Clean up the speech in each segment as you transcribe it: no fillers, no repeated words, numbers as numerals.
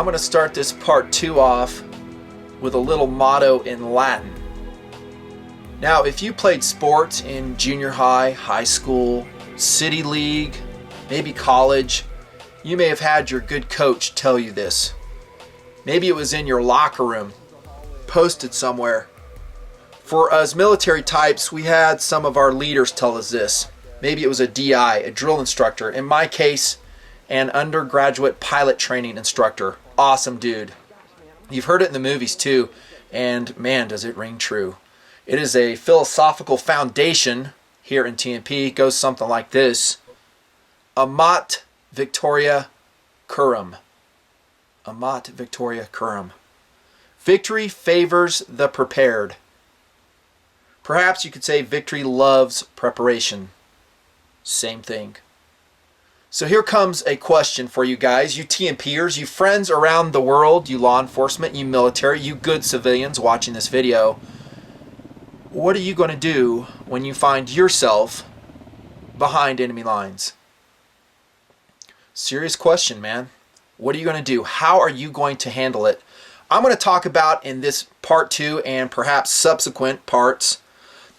I'm going to start this part 2 off with a little motto in Latin. Now, if you played sports in junior high, high school, city league, maybe college, you may have had your good coach tell you this. Maybe it was in your locker room, posted somewhere. For us military types, we had some of our leaders tell us this. Maybe it was a DI, a drill instructor. In my case, an undergraduate pilot training instructor. Awesome dude. You've heard it in the movies too, and man, does it ring true. It is a philosophical foundation here in TNP. It goes something like this. Amat Victoria Curum. Amat Victoria Curum. Victory favors the prepared. Perhaps you could say victory loves preparation. Same thing. So here comes a question for you guys, you TNPers, you friends around the world, you law enforcement, you military, you good civilians watching this video. What are you going to do when you find yourself behind enemy lines? Serious question, man. What are you going to do? How are you going to handle it? I'm going to talk about in this part 2 and perhaps subsequent parts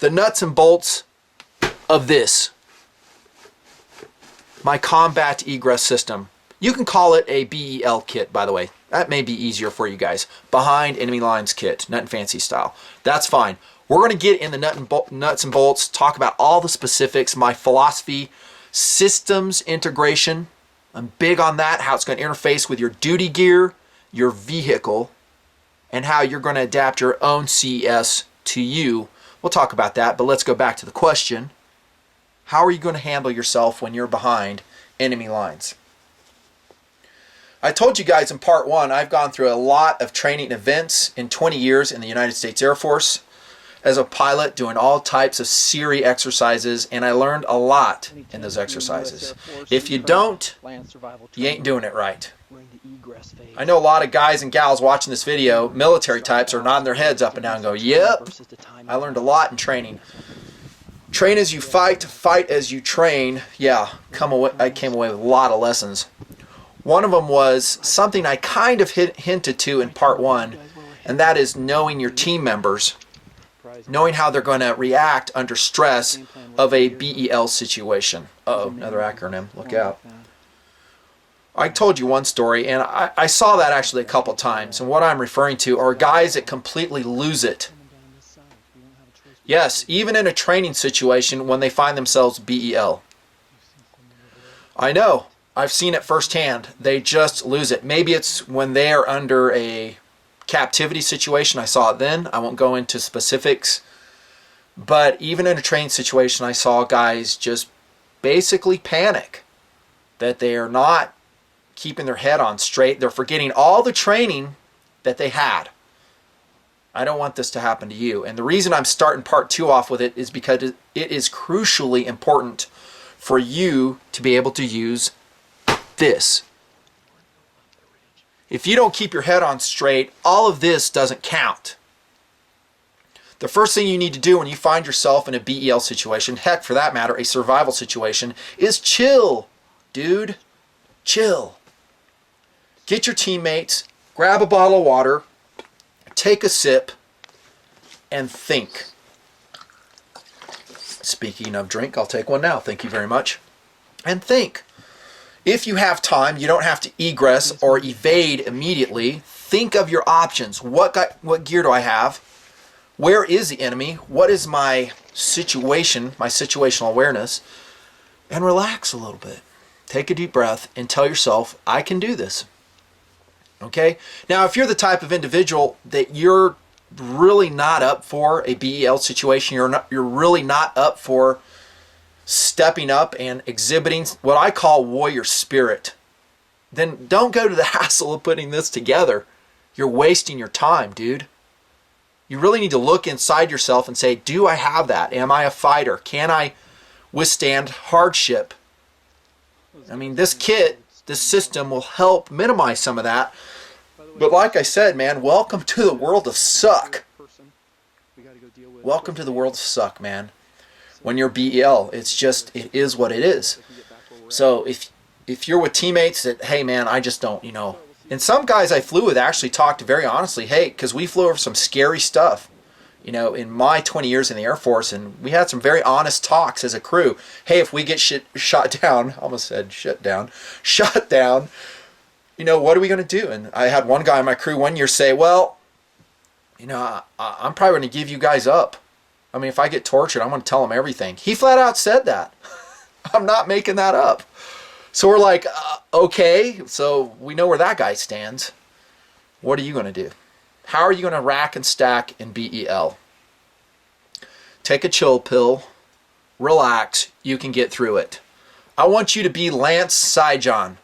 the nuts and bolts of this. My combat egress system. You can call it a BEL kit, by the way. That may be easier for you guys. Behind enemy lines kit, Nutnfancy style. That's fine. We're going to get in the nuts and bolts, talk about all the specifics, my philosophy, systems integration. I'm big on that, how it's going to interface with your duty gear, your vehicle, and how you're going to adapt your own CES to you. We'll talk about that, but let's go back to the question. How are you going to handle yourself when you're behind enemy lines? I told you guys in part 1, I've gone through a lot of training events in 20 years in the United States Air Force as a pilot, doing all types of SERE exercises, and I learned a lot in those exercises. If you don't, you ain't doing it right. I know a lot of guys and gals watching this video, military types, are nodding their heads up and down and go, yep, I learned a lot in training. Train as you fight as you train. Yeah, I came away with a lot of lessons. One of them was something I kind of hinted to in part 1, and that is knowing your team members, knowing how they're going to react under stress of a BEL situation. Uh-oh, another acronym. Look out. I told you one story, and I saw that actually a couple times, and what I'm referring to are guys that completely lose it. Yes, even in a training situation when they find themselves BEL. I know, I've seen it firsthand. They just lose it. Maybe it's when they are under a captivity situation. I saw it then. I won't go into specifics. But even in a training situation, I saw guys just basically panic that they are not keeping their head on straight. They're forgetting all the training that they had. I don't want this to happen to you. And the reason I'm starting part 2 off with it is because it is crucially important for you to be able to use this. If you don't keep your head on straight, all of this doesn't count. The first thing you need to do when you find yourself in a BEL situation, heck, for that matter, a survival situation, is chill, dude. Chill. Get your teammates, grab a bottle of water, take a sip, and think. Speaking of drink, I'll take one now. Thank you very much. And think. If you have time, you don't have to egress or evade immediately. Think of your options. What gear do I have? Where is the enemy? What is my situation, my situational awareness? And relax a little bit. Take a deep breath and tell yourself, I can do this. Okay? Now, if you're the type of individual that you're really not up for a BEL situation, you're really not up for stepping up and exhibiting what I call warrior spirit, then don't go to the hassle of putting this together. You're wasting your time, dude. You really need to look inside yourself and say, do I have that? Am I a fighter? Can I withstand hardship? I mean, this kit, this system will help minimize some of that. But like I said, man, welcome to the world of suck. Welcome to the world of suck, man. When you're BEL, it's just, it is what it is. So if you're with teammates that, hey man, I just don't, And some guys I flew with actually talked very honestly, hey, because we flew over some scary stuff, you know, in my 20 years in the Air Force, and we had some very honest talks as a crew. Hey, if we get shot down, I almost said shut down, shot down, you know, what are we going to do? And I had one guy in my crew one year say, well, you know, I'm probably going to give you guys up. I mean, if I get tortured, I'm going to tell them everything. He flat out said that. I'm not making that up. So we're like, okay, so we know where that guy stands. What are you going to do? How are you going to rack and stack in BEL? Take a chill pill, relax, you can get through it. I want you to be Lance Sijon.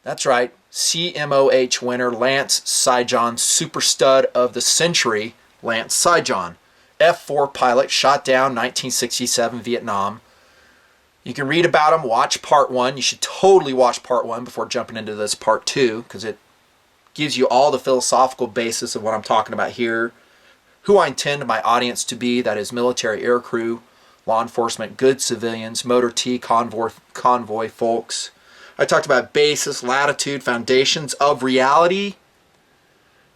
That's right, CMOH winner, Lance Sijon, super stud of the century, Lance Sijon. F-4 pilot, shot down 1967 Vietnam. You can read about him, watch part 1. You should totally watch part 1 before jumping into this part 2, because it gives you all the philosophical basis of what I'm talking about here, who I intend my audience to be, that is military aircrew, law enforcement, good civilians, motor T, convoy folks. I talked about basis, latitude, foundations of reality,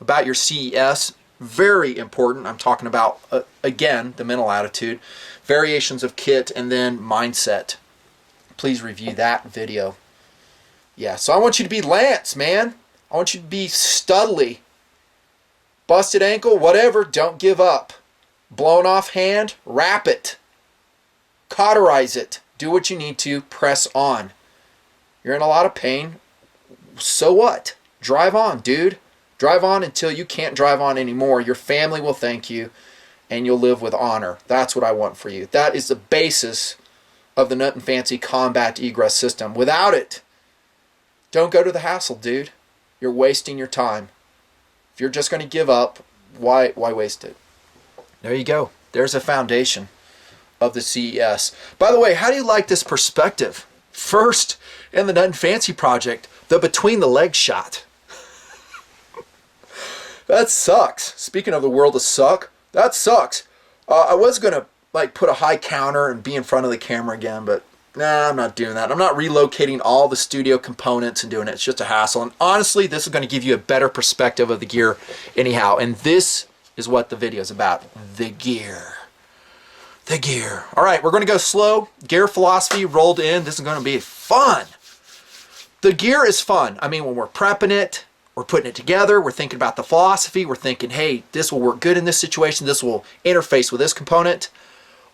about your CES, very important. I'm talking about, again, the mental attitude, variations of kit, and then mindset. Please review that video. Yeah, so I want you to be Lance, man. I want you to be studly. Busted ankle, whatever, don't give up. Blown off hand, wrap it. Cauterize it. Do what you need to, press on. You're in a lot of pain. So what? Drive on, dude. Drive on until you can't drive on anymore. Your family will thank you, and you'll live with honor. That's what I want for you. That is the basis of the Nutnfancy combat egress system. Without it, don't go to the hassle, dude. You're wasting your time. If you're just going to give up, why waste it? There you go. There's a foundation of the CES. By the way, how do you like this perspective? First, in the Nutnfancy project, the between the legs shot. That sucks. Speaking of the world of suck, that sucks. I was going to like put a high counter and be in front of the camera again, but nah, I'm not doing that. I'm not relocating all the studio components and doing it. It's just a hassle. And honestly, this is going to give you a better perspective of the gear anyhow. And this is what the video is about. The gear. The gear. All right, we're going to go slow. Gear philosophy rolled in. This is going to be fun. The gear is fun. I mean, when we're prepping it, we're putting it together, we're thinking about the philosophy, we're thinking, hey, this will work good in this situation, this will interface with this component.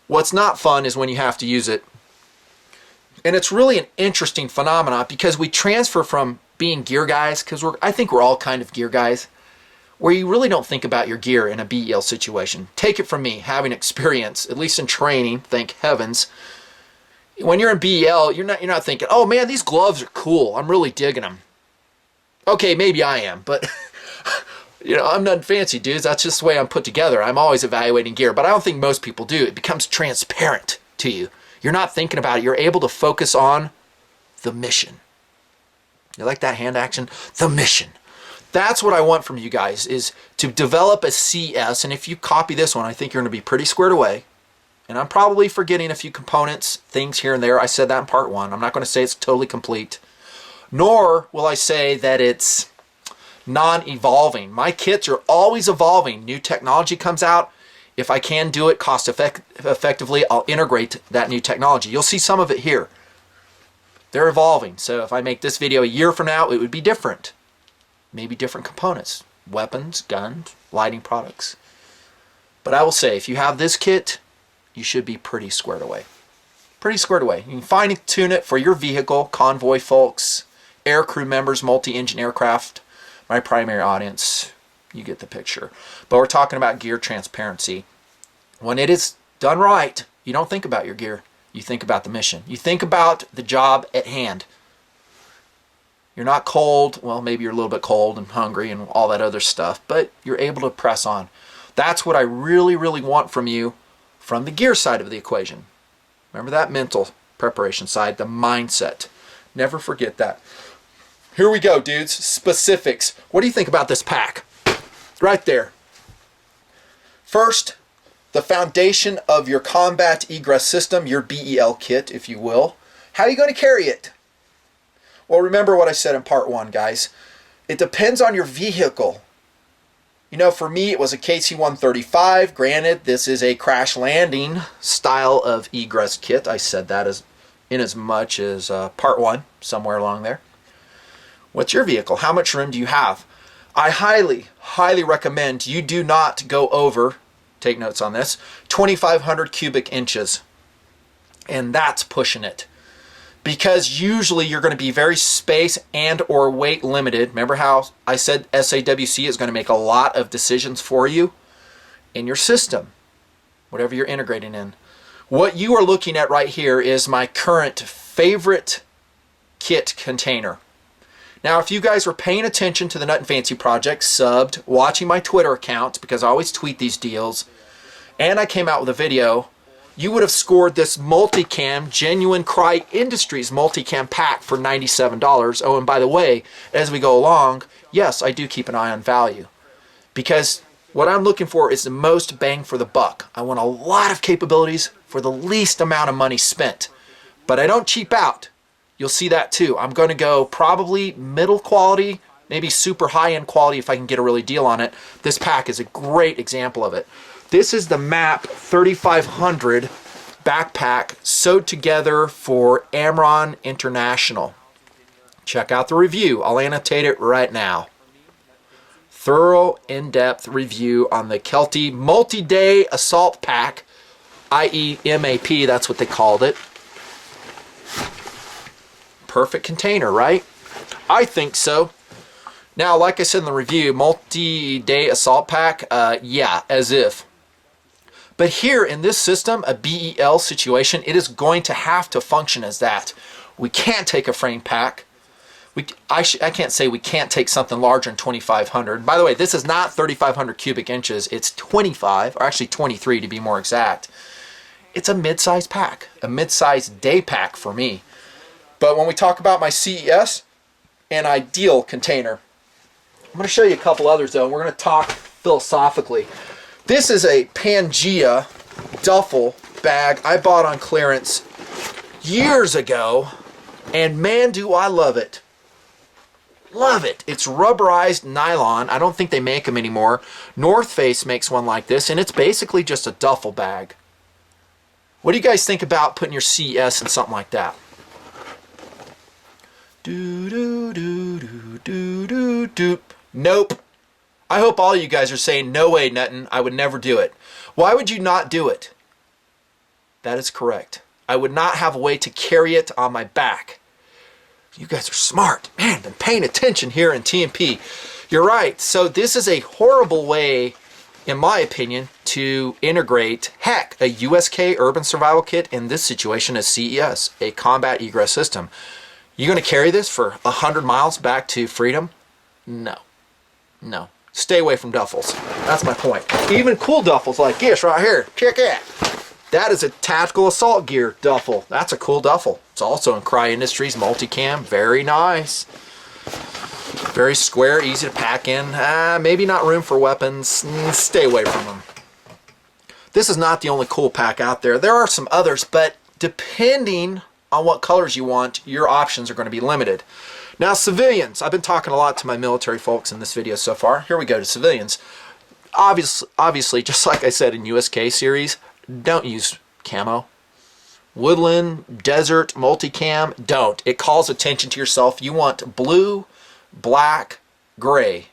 What's not fun is when you have to use it. And it's really an interesting phenomenon because we transfer from being gear guys, because I think we're all kind of gear guys, where you really don't think about your gear in a BEL situation. Take it from me, having experience, at least in training, thank heavens. When you're in BEL, you're not thinking, oh man, these gloves are cool, I'm really digging them. Okay, maybe I am, but you know, I'm Nutnfancy, dudes. That's just the way I'm put together. I'm always evaluating gear, but I don't think most people do. It becomes transparent to you. You're not thinking about it. You're able to focus on the mission. You like that hand action? The mission. That's what I want from you guys, is to develop a CS, and if you copy this one, I think you're going to be pretty squared away. And I'm probably forgetting a few components, things here and there. I said that in part 1. I'm not going to say it's totally complete. Nor will I say that it's non-evolving. My kits are always evolving. New technology comes out. If I can do it effectively, I'll integrate that new technology. You'll see some of it here. They're evolving. So if I make this video a year from now, it would be different. Maybe different components. Weapons, guns, lighting products. But I will say, if you have this kit, you should be pretty squared away. Pretty squared away. You can fine-tune it for your vehicle, convoy folks, air crew members, multi-engine aircraft, my primary audience. You get the picture. But we're talking about gear transparency. When it is done right, you don't think about your gear. You think about the mission. You think about the job at hand. You're not cold. Well, maybe you're a little bit cold and hungry and all that other stuff, but you're able to press on. That's what I really, really want from you from the gear side of the equation. Remember that mental preparation side, the mindset. Never forget that. Here we go, dudes. Specifics. What do you think about this pack? Right there. First, the foundation of your combat egress system, your BEL kit, if you will. How are you going to carry it? Well, remember what I said in part 1, guys. It depends on your vehicle. You know, for me, it was a KC-135. Granted, this is a crash landing style of egress kit. I said that as much as part 1, somewhere along there. What's your vehicle? How much room do you have? I highly, highly recommend you do not go over, take notes on this, 2,500 cubic inches. And that's pushing it. Because usually you're going to be very space and or weight limited. Remember how I said SAWC is going to make a lot of decisions for you in your system, whatever you're integrating in. What you are looking at right here is my current favorite kit container. Now, if you guys were paying attention to the Nutnfancy project, subbed, watching my Twitter account, because I always tweet these deals, and I came out with a video, you would have scored this multicam, Genuine Cry Industries multicam pack for $97. Oh, and by the way, as we go along, yes, I do keep an eye on value. Because what I'm looking for is the most bang for the buck. I want a lot of capabilities for the least amount of money spent. But I don't cheap out. You'll see that too. I'm going to go probably middle quality, maybe super high-end quality if I can get a really deal on it. This pack is a great example of it. This is the MAP 3500 backpack sewed together for Amron International. Check out the review. I'll annotate it right now. Thorough, in-depth review on the kel-tec multi-day assault pack, i.e. MAP, that's what they called it. Perfect container, right? I think so. Now, like I said in the review, multi-day assault pack, yeah, as if. But here in this system, a BEL situation, it is going to have to function as that. We can't take a frame pack. I can't say we can't take something larger than 2,500. By the way, this is not 3,500 cubic inches. It's 25, or actually 23 to be more exact. It's a mid-size pack, a mid-size day pack for me. But when we talk about my CES, an ideal container. I'm going to show you a couple others though, and we're going to talk philosophically. This is a Pangea duffel bag I bought on clearance years ago, and man do I love it. Love it. It's rubberized nylon. I don't think they make them anymore. North Face makes one like this, and it's basically just a duffel bag. What do you guys think about putting your CES in something like that? Nope. I hope all you guys are saying, no way, Nutton, I would never do it. Why would you not do it? That is correct. I would not have a way to carry it on my back. You guys are smart. Man, been paying attention here in TMP. You're right. So this is a horrible way, in my opinion, to integrate, heck, a USK Urban Survival Kit in this situation as CES, a combat egress system. You going to carry this for 100 miles back to freedom? No. No. Stay away from duffels. That's my point. Even cool duffels like this right here. Check it. That is a tactical assault gear duffel. That's a cool duffel. It's also in Cry Industries multicam. Very nice. Very square, easy to pack in. Maybe not room for weapons. Stay away from them. This is not the only cool pack out there. There are some others, but depending on what colors you want, your options are going to be limited. Now, civilians. I've been talking a lot to my military folks in this video so far. Here we go to civilians. Obviously, just like I said in USK series, don't use camo. Woodland, desert, multicam, don't. It calls attention to yourself. You want blue, black, gray.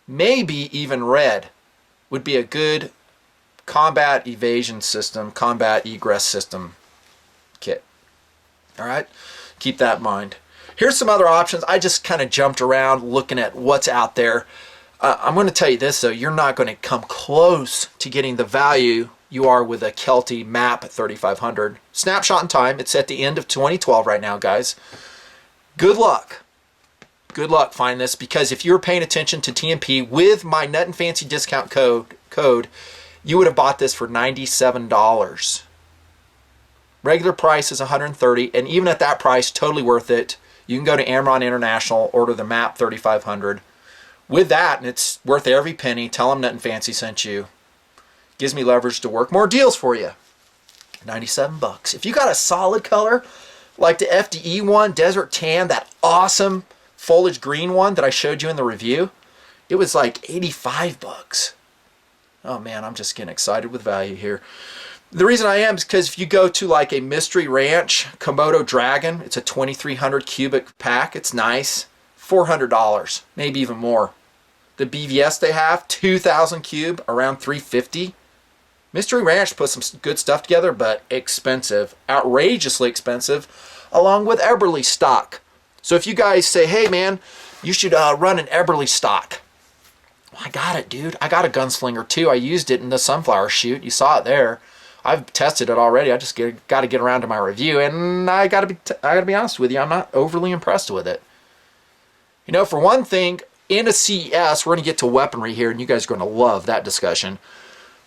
Maybe even red would be a good combat evasion system, combat egress system kit. All right? Keep that in mind. Here's some other options. I just kind of jumped around looking at what's out there. I'm going to tell you this, though. You're not going to come close to getting the value you are with a kel-tec MAP 3500. Snapshot in time. It's at the end of 2012 right now, guys. Good luck. Good luck finding this, because if you were paying attention to TMP with my Nutnfancy discount code, you would have bought this for $97. Regular price is $130, and even at that price, totally worth it. You can go to Amron International, order the MAP 3500. With that, and it's worth every penny, tell them Nutnfancy sent you. Gives me leverage to work more deals for you. $97. If you got a solid color, Like the FDE one, Desert Tan, that awesome foliage green one that I showed you in the review, it was like 85 bucks. Oh man, I'm just getting excited with value here. The reason I am is because if you go to like a Mystery Ranch Komodo Dragon, it's a 2300 cubic pack. It's nice. $400, maybe even more. The BVS they have, 2000 cube, around 350. Mystery Ranch put some good stuff together, but expensive, outrageously expensive, along with Eberly stock. So if you guys say, hey man, you should run an Eberly stock. Well, I got it, dude. I got a Gunslinger too. I used it in the sunflower shoot. You saw it there. I've tested it already. I just got to get around to my review, and I got to be honest with you. I'm not overly impressed with it. You know, for one thing, in a CES, we're going to get to weaponry here, and you guys are going to love that discussion.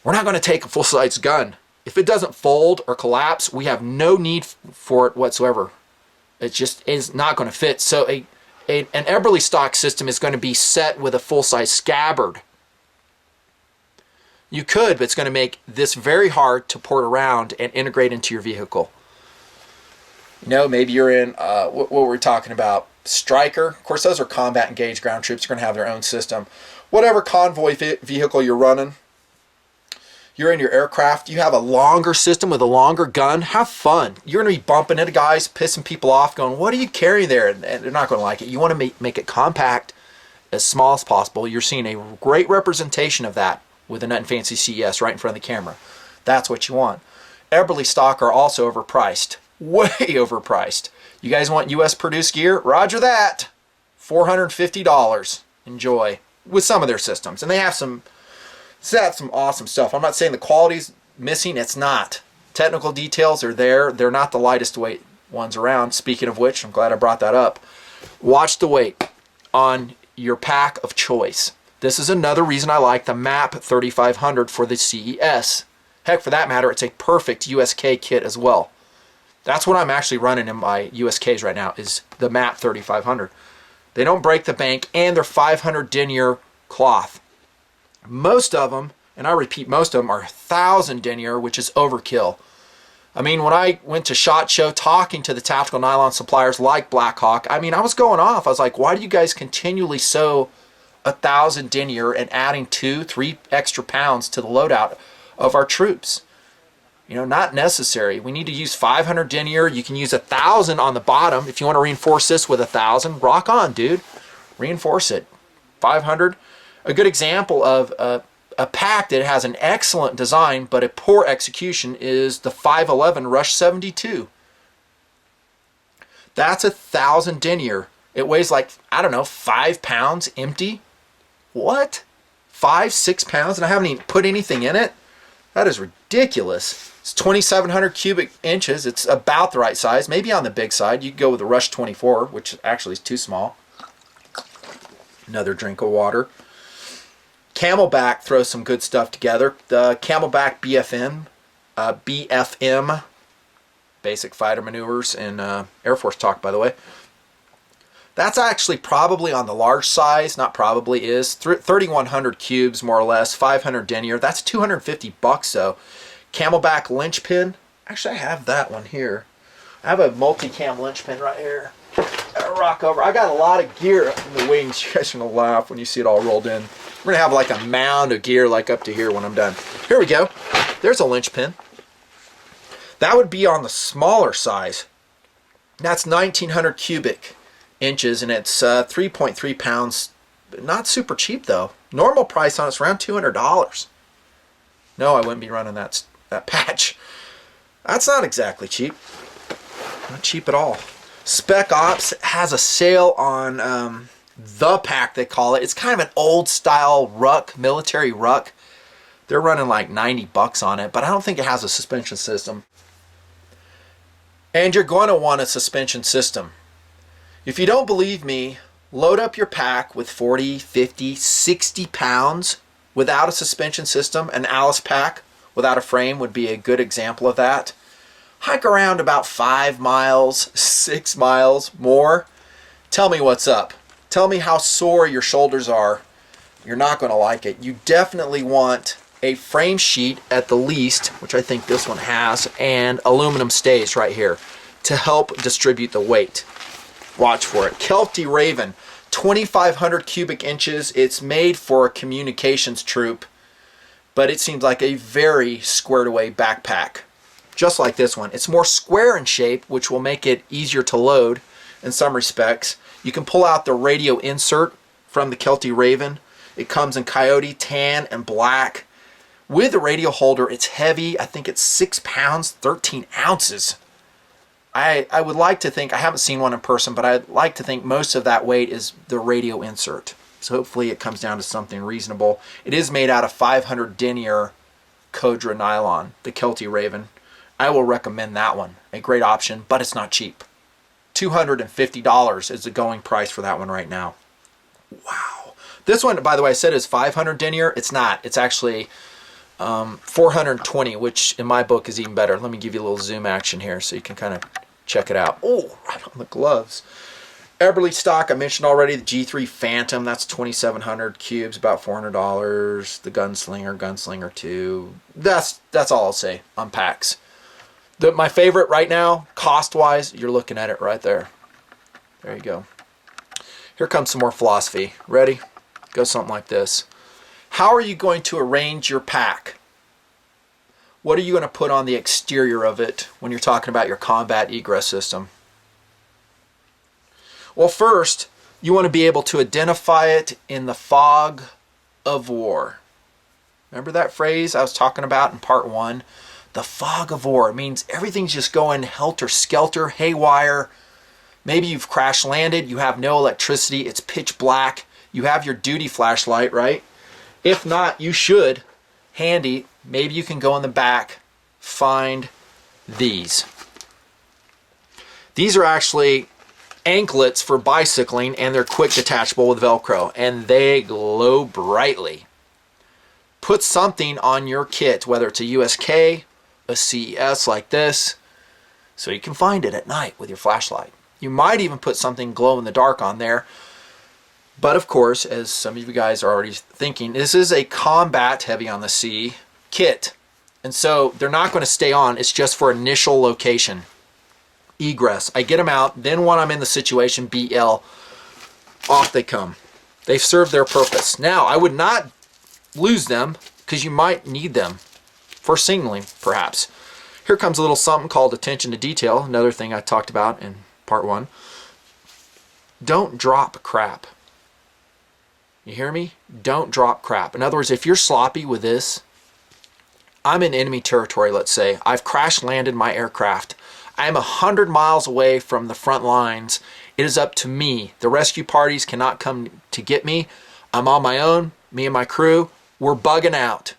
We're not going to take a full-size gun. If it doesn't fold or collapse, we have no need for it whatsoever. It just is not going to fit. So an Eberly stock system is going to be set with a full-size scabbard. You could, but it's going to make this very hard to port around and integrate into your vehicle. You know, maybe you're in, what were we talking about? Striker. Of course, those are combat engaged ground troops. They're going to have their own system. Whatever convoy vehicle you're running, you're in your aircraft, you have a longer system with a longer gun, have fun. You're going to be bumping into guys, pissing people off, going, what are you carrying there? And they're not going to like it. You want to make it compact, as small as possible. You're seeing a great representation of that with the Nutnfancy CES right in front of the camera. That's what you want. Eberly stock are also overpriced. Way overpriced. You guys want US produced gear? Roger that. $450. Enjoy. With some of their systems. And they have some awesome stuff. I'm not saying the quality's missing. It's not. Technical details are there. They're not the lightest weight ones around. Speaking of which, I'm glad I brought that up. Watch the weight on your pack of choice. This is another reason I like the MAP 3500 for the CES. Heck, for that matter, it's a perfect USK kit as well. That's what I'm actually running in my USKs right now, is the MAP 3500. They don't break the bank, and they're 500 denier cloth. Most of them, and I repeat, most of them are 1,000 denier, which is overkill. I mean, when I went to SHOT Show talking to the tactical nylon suppliers like Blackhawk, I mean, I was going off. I was like, why do you guys continually sew 1,000 denier and adding 2-3 extra pounds to the loadout of our troops? You know, not necessary. We need to use 500 denier. You can use 1,000 on the bottom. If you want to reinforce this with 1,000, rock on, dude. Reinforce it. 500. A good example of a pack that has an excellent design but a poor execution is the 511 Rush 72. That's 1,000 denier. It weighs like, I don't know, 5 pounds empty. What? 5-6 pounds, and I haven't even put anything in it? That is ridiculous. It's 2,700 cubic inches. It's about the right size. Maybe on the big side. You could go with the Rush 24, which actually is too small. Another drink of water. Camelback throws some good stuff together. The Camelback BFM, Basic Fighter Maneuvers in Air Force talk, by the way. That's actually probably on the large size, not probably is. 3,100 cubes, more or less, 500 denier. That's 250 bucks, though. Camelback linchpin. Actually, I have that one here. I have a multi-cam linchpin right here. Rock over. I got a lot of gear in the wings. You guys are going to laugh when you see it all rolled in. We're going to have like a mound of gear like up to here when I'm done. Here we go. There's a linchpin. That would be on the smaller size. That's 1,900 cubic inches, and it's 3.3 pounds. Not super cheap, though. Normal price on it's around $200. No, I wouldn't be running that patch. That's not exactly cheap. Not cheap at all. Spec Ops has a sale on the pack, they call it. It's kind of an old style ruck, military ruck. They're running like 90 bucks on it, but I don't think it has a suspension system. And you're going to want a suspension system. If you don't believe me, load up your pack with 40, 50, 60 pounds without a suspension system. An Alice pack without a frame would be a good example of that. Hike around about 5 miles, 6 miles, more. Tell me what's up. Tell me how sore your shoulders are. You're not going to like it. You definitely want a frame sheet at the least, which I think this one has, and aluminum stays right here. to help distribute the weight. Watch for it. Kelty Raven, 2,500 cubic inches. It's made for a communications troop, but it seems like a very squared away backpack. Just like this one. It's more square in shape, which will make it easier to load in some respects. You can pull out the radio insert from the Kelty Raven. It comes in coyote, tan, and black. With the radio holder, it's heavy. I think it's 6 pounds, 13 ounces. I would like to think, I haven't seen one in person, but I'd like to think most of that weight is the radio insert. So hopefully it comes down to something reasonable. It is made out of 500 denier Codra nylon, the Kelty Raven. I will recommend that one. A great option, but it's not cheap. $250 is the going price for that one right now. Wow. This one, by the way, I said is 500 denier. It's not. It's actually 420, which in my book is even better. Let me give you a little zoom action here so you can kind of check it out. Oh, right on the gloves. Eberly stock, I mentioned already, the G3 Phantom, that's 2,700 cubes, about $400. The Gunslinger 2. That's all I'll say on packs. My favorite right now, cost-wise, you're looking at it right there. There you go. Here comes some more philosophy. Ready? Goes something like this. How are you going to arrange your pack? What are you going to put on the exterior of it when you're talking about your combat egress system? Well, first, you want to be able to identify it in the fog of war. Remember that phrase I was talking about in part 1? The fog of war. It means everything's just going helter-skelter, haywire. Maybe you've crash landed, you have no electricity, it's pitch black. You have your duty flashlight, right? If not, you should. Handy. Maybe you can go in the back, find these. These are actually anklets for bicycling, and they're quick detachable with Velcro, and they glow brightly. Put something on your kit, whether it's a USK, a CES like this, so you can find it at night with your flashlight. You might even put something glow in the dark on there. But of course, as some of you guys are already thinking, this is a combat heavy on the sea kit. And so they're not going to stay on. It's just for initial location. Egress. I get them out. Then when I'm in the situation, BL, off they come. They've served their purpose. Now, I would not lose them because you might need them for signaling, perhaps. Here comes a little something called attention to detail. Another thing I talked about in part 1. Don't drop crap. You hear me? Don't drop crap. In other words, if you're sloppy with this, I'm in enemy territory, let's say. I've crash landed my aircraft. I'm 100 miles away from the front lines. It is up to me. The rescue parties cannot come to get me. I'm on my own, me and my crew. We're bugging out.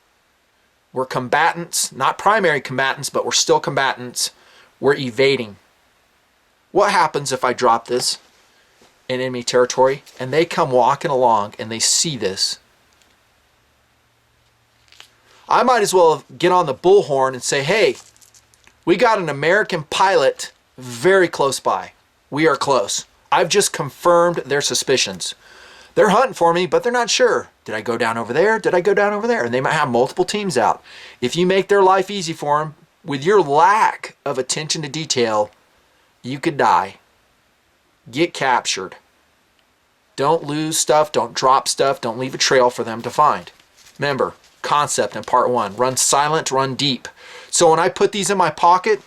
We're combatants, not primary combatants, but we're still combatants. We're evading. What happens if I drop this in enemy territory and they come walking along and they see this? I might as well get on the bullhorn and say, hey, we got an American pilot very close by. We are close. I've just confirmed their suspicions. They're hunting for me, but they're not sure. Did I go down over there? Did I go down over there? And they might have multiple teams out. If you make their life easy for them, with your lack of attention to detail, you could die. Get captured. Don't lose stuff. Don't drop stuff. Don't leave a trail for them to find. Remember, concept in part 1. Run silent, run deep. So when I put these in my pocket,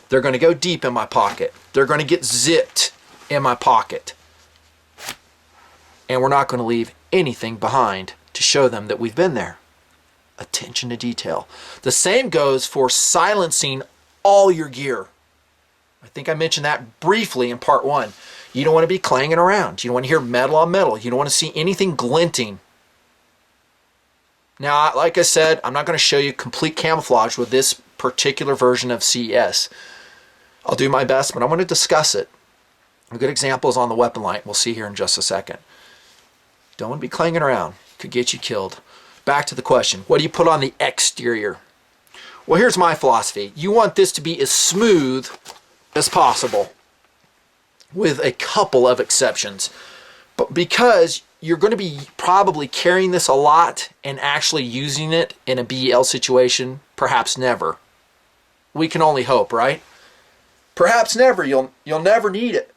they're going to go deep in my pocket. They're going to get zipped in my pocket. And we're not going to leave anything behind to show them that we've been there. Attention to detail. The same goes for silencing all your gear. I think I mentioned that briefly in part 1. You don't want to be clanging around. You don't want to hear metal on metal. You don't want to see anything glinting. Now, like I said, I'm not going to show you complete camouflage with this particular version of CES. I'll do my best, but I want to discuss it. A good example is on the weapon light. We'll see here in just a second. Don't want to be clanging around. Could get you killed. Back to the question. What do you put on the exterior? Well, here's my philosophy. You want this to be as smooth as possible, with a couple of exceptions. But because you're going to be probably carrying this a lot and actually using it in a BEL situation, perhaps never. We can only hope, right? Perhaps never. You'll never need it.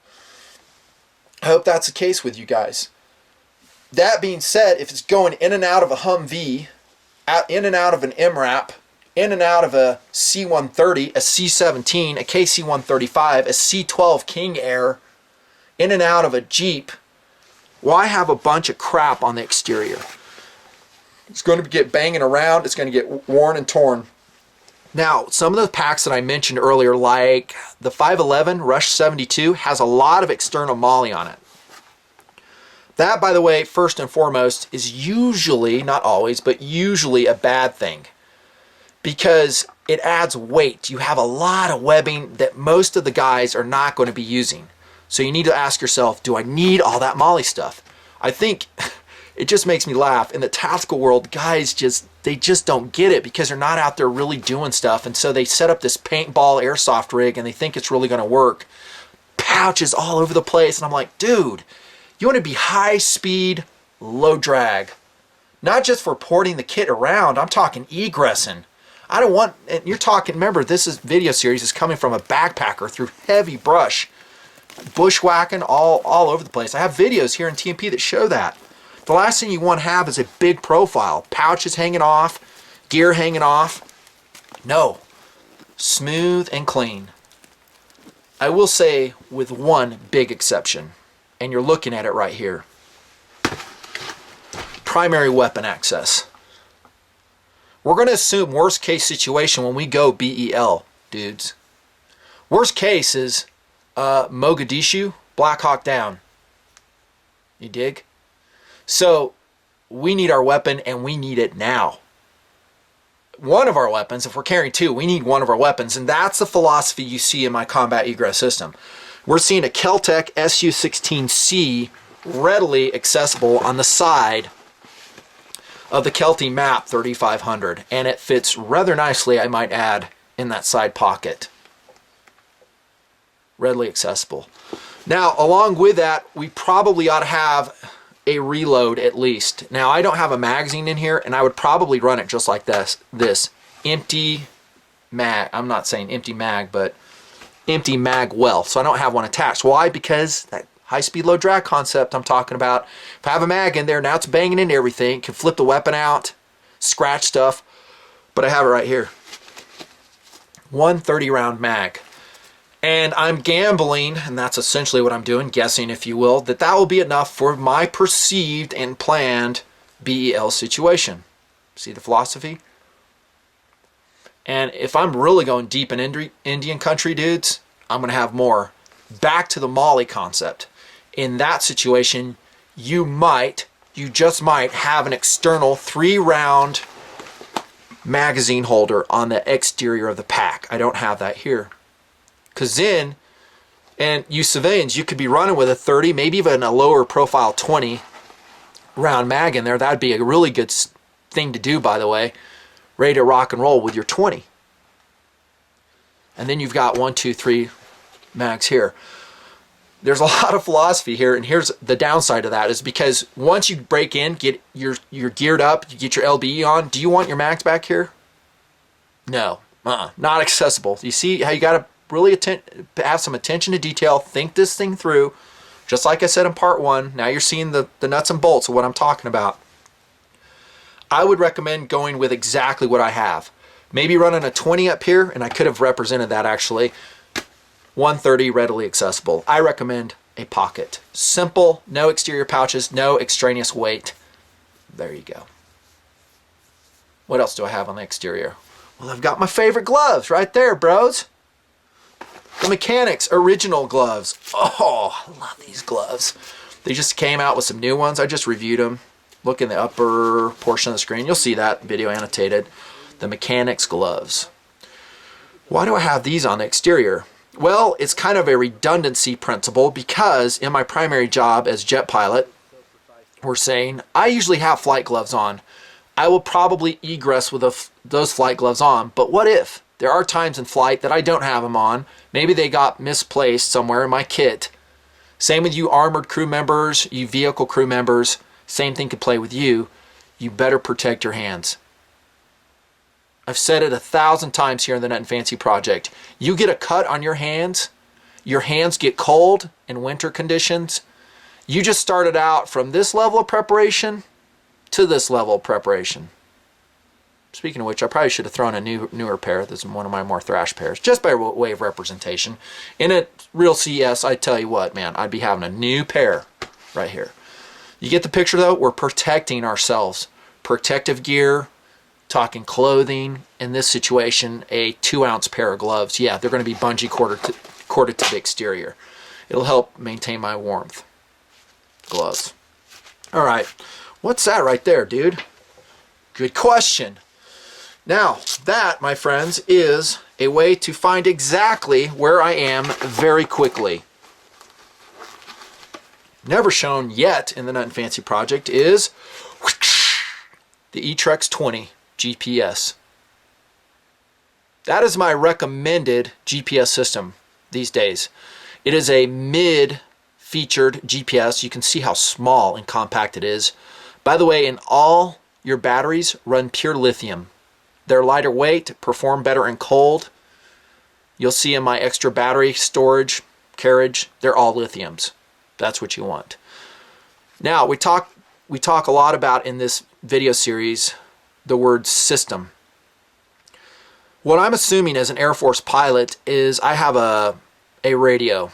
I hope that's the case with you guys. That being said, if it's going in and out of a Humvee, in and out of an MRAP, in and out of a C-130, a C-17, a KC-135, a C-12 King Air, in and out of a Jeep, why have a bunch of crap on the exterior? It's going to get banging around. It's going to get worn and torn. Now, some of the packs that I mentioned earlier, like the 511 Rush 72, has a lot of external moly on it. That, by the way, first and foremost, is usually, not always, but usually a bad thing, because it adds weight. You have a lot of webbing that most of the guys are not going to be using. So you need to ask yourself, do I need all that moly stuff? I think it just makes me laugh. In the tactical world, guys just don't get it because they're not out there really doing stuff. And so they set up this paintball airsoft rig and they think it's really going to work. Pouches all over the place. And I'm like, dude, you want to be high speed, low drag. Not just for porting the kit around. I'm talking egressing. I don't want, and you're talking, remember, this video series is coming from a backpacker through heavy brush. Bushwhacking all over the place. I have videos here in TMP that show that. The last thing you want to have is a big profile. Pouches hanging off, gear hanging off. No. Smooth and clean. I will say with one big exception, and you're looking at it right here. Primary weapon access. We're going to assume worst case situation when we go BEL, dudes. Worst case is Mogadishu, Black Hawk Down. You dig? So we need our weapon and we need it now. One of our weapons, if we're carrying two, we need one of our weapons, and that's the philosophy you see in my combat egress system. We're seeing a kel-tec SU-16C readily accessible on the side of the Kelty Map 3500, and it fits rather nicely, I might add, in that side pocket. Readily accessible. Now, along with that, we probably ought to have a reload at least. Now, I don't have a magazine in here, and I would probably run it just like this empty mag. I'm not saying empty mag, but empty mag well. So I don't have one attached. Why? Because that high-speed, low-drag concept I'm talking about. If I have a mag in there, now it's banging into everything. Can flip the weapon out, scratch stuff. But I have it right here. 130-round mag. And I'm gambling, and that's essentially what I'm doing, guessing if you will, that will be enough for my perceived and planned BEL situation. See the philosophy? And if I'm really going deep in Indian country, dudes, I'm going to have more. Back to the Molly concept. In that situation, you just might have an external 3-round magazine holder on the exterior of the pack. I don't have that here. Because then, and you civilians, you could be running with a 30, maybe even a lower profile 20 round mag in there. That'd be a really good thing to do, by the way. Ready to rock and roll with your 20. And then you've got 1, 2, 3 mags here. There's a lot of philosophy here, and here's the downside of that is because once you break in, you're geared up, you get your LBE on, do you want your mags back here? No. Not accessible. You see how you got to really have some attention to detail, think this thing through, just like I said in part 1. Now you're seeing the nuts and bolts of what I'm talking about. I would recommend going with exactly what I have. Maybe running a 20 up here, and I could have represented that actually. 130 readily accessible. I recommend a pocket. Simple, no exterior pouches, no extraneous weight. There you go. What else do I have on the exterior? Well, I've got my favorite gloves right there, bros. The Mechanics original gloves. Oh, I love these gloves. They just came out with some new ones. I just reviewed them. Look in the upper portion of the screen. You'll see that video annotated. The Mechanics gloves. Why do I have these on the exterior? Well, it's kind of a redundancy principle because in my primary job as jet pilot, we're saying I usually have flight gloves on. I will probably egress with those flight gloves on, but what if? There are times in flight that I don't have them on. Maybe they got misplaced somewhere in my kit. Same with you armored crew members, you vehicle crew members. Same thing could play with you. You better protect your hands. I've said it 1,000 times here in the Nutnfancy project. You get a cut on your hands get cold in winter conditions. You just started out from this level of preparation to this level of preparation. Speaking of which, I probably should have thrown a newer pair. This is one of my more thrash pairs, just by way of representation. In a real CES, I tell you what, man, I'd be having a new pair right here. You get the picture, though? We're protecting ourselves. Protective gear, talking clothing. In this situation, a 2-ounce pair of gloves. Yeah, they're going to be bungee corded to the exterior. It'll help maintain my warmth. Gloves. All right. What's that right there, dude? Good question. Now, that, my friends, is a way to find exactly where I am very quickly. Never shown yet in the Nutnfancy project is the eTrex 20 GPS. That is my recommended GPS system these days. It is a mid-featured GPS. You can see how small and compact it is. By the way, in all your batteries run pure lithium. They're lighter weight, perform better in cold. You'll see in my extra battery storage carriage, they're all lithiums. That's what you want. Now, we talk a lot about in this video series the word system. What I'm assuming as an Air Force pilot is I have a radio.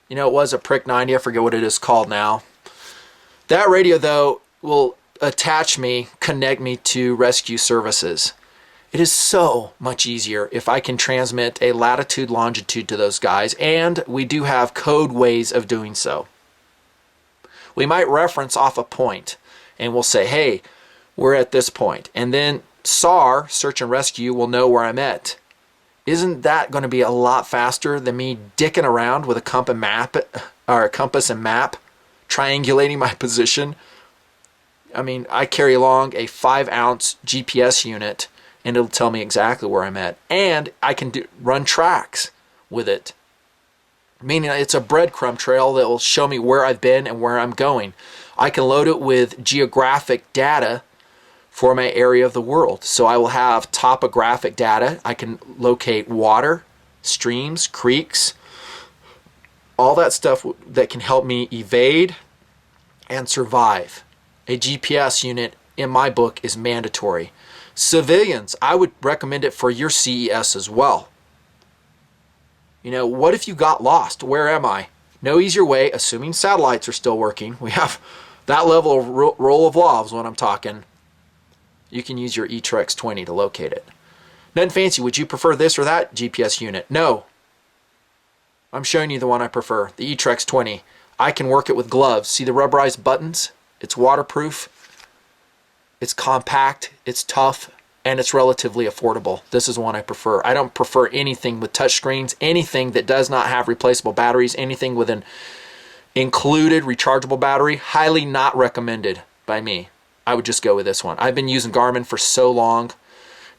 You know, it was a Prick 90, I forget what it is called now. That radio, though, will connect me to rescue services. It is so much easier if I can transmit a latitude, longitude to those guys, and we do have code ways of doing so. We might reference off a point, and we'll say, hey, we're at this point, and then SAR, search and rescue, will know where I'm at. Isn't that going to be a lot faster than me dicking around with a compass and map, triangulating my position? I mean, I carry along a 5-ounce GPS unit, and it'll tell me exactly where I'm at. And I can run tracks with it. Meaning it's a breadcrumb trail that will show me where I've been and where I'm going. I can load it with geographic data for my area of the world. So I will have topographic data. I can locate water, streams, creeks, all that stuff that can help me evade and survive. A GPS unit, in my book, is mandatory. Civilians, I would recommend it for your CES as well. You know, what if you got lost? Where am I? No easier way, assuming satellites are still working. We have that level of rule of law is what I'm talking. You can use your eTrex 20 to locate it. Nutnfancy, would you prefer this or that GPS unit? No. I'm showing you the one I prefer, the eTrex 20. I can work it with gloves. See the rubberized buttons? It's waterproof, it's compact, it's tough, and it's relatively affordable. This is the one I prefer. I don't prefer anything with touchscreens, anything that does not have replaceable batteries, anything with an included rechargeable battery. Highly not recommended by me. I would just go with this one. I've been using Garmin for so long.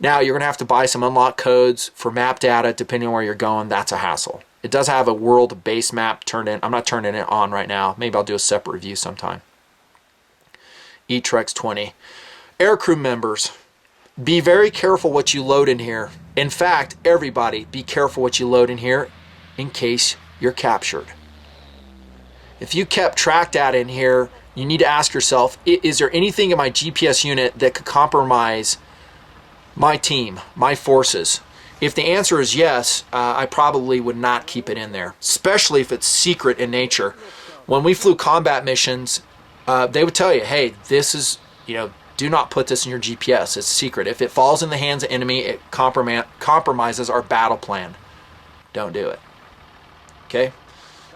Now you're going to have to buy some unlock codes for map data depending on where you're going. That's a hassle. It does have a world base map turned in. I'm not turning it on right now. Maybe I'll do a separate review sometime. eTrex 20. Aircrew members, be very careful what you load in here. In fact, everybody, be careful what you load in here in case you're captured. If you kept track data in here, you need to ask yourself, is there anything in my GPS unit that could compromise my team, my forces? If the answer is yes, I probably would not keep it in there, especially if it's secret in nature. When we flew combat missions, they would tell you, hey, this is, do not put this in your GPS. It's secret. If it falls in the hands of enemy, it compromises our battle plan. Don't do it. Okay?